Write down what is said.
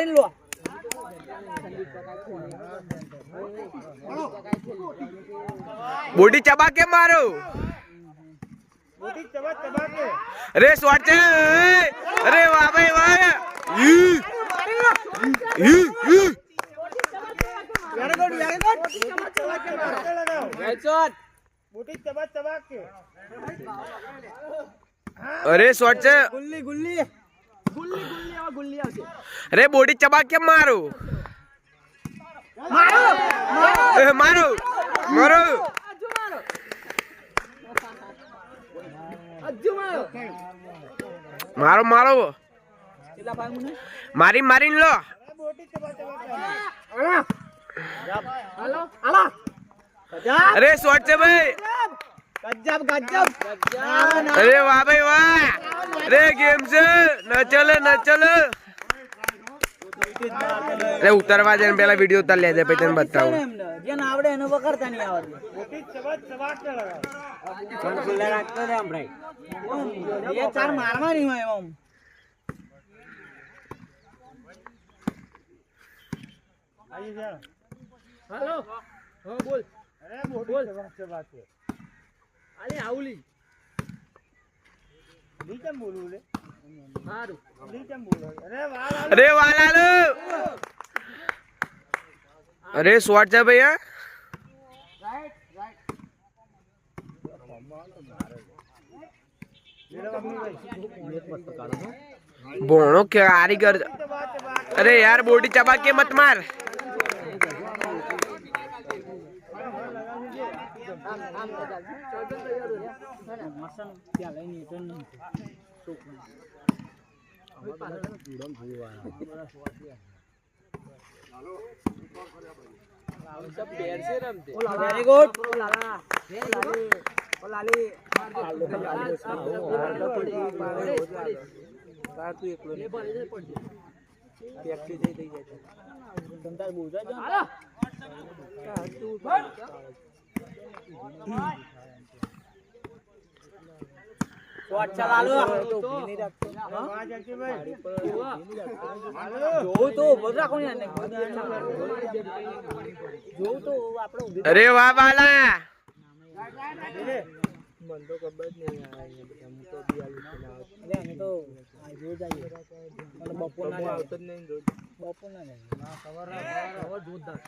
મારીને લો બોડી ચબા કે મારો બોડી ચબા કે અરે શોટ છે અરે વાહ ભાઈ વાહ વેરી ગુડ રાઈટ શોટ બોડી ચબા કે અરે શોટ છે ગુલ્લી ગુલ્લી ગુલ્લી ગુલ્લી આવા ગુલ્લી આવશે અરે બોડી ચબા કે મારો મારો મારો મારો અજ્જુ મારો મારો મારો કેટલા ભાગ મને મારી મારીને લો બોડી ચબા કે હાલો હાલો અરે શોટ છે ભાઈ ગજબ ગજબ અરે વાહ ભાઈ વાહ અરે ગેમ છે ન ચલે અરે ઉતારવા જાય પેલા વિડીયો ઉતાર લેજે પછી તને બતાવું જેને આવડે એનો વખરતા નહીં આવડે બોડી ચબા કે લગાવ પણ ખુલ્લા રાખતો રે આમ ભાઈ એ ચાર મારવાની હોય એમ આવી જા હાલો હા બોલ અરે બોડી ચબા કે અરે આવલી દી કેમ બોલું રે સારું દી કેમ બોલો અરે વાહ અરે વાહ લાલુ અરે શોટ છે ભાઈ હા ભોણો કારીગર અરે यार બોડી ચબા કે મત માર વેરી ગુડ લાલી શોટ ચલાલો વાહ જલ્દી ભાઈ જોઉં તો ઉભો રાખો ને આને જોઉં તો આપણે અરે વાહ બાલા મન તો ખબર જ નહીં આ બધા હું તો બિયાલી અમે તો રોજ આવીએ અને બપોરના આવતો જ નહીં રોજ બપોરના નહીં ના સવારના જોરદાર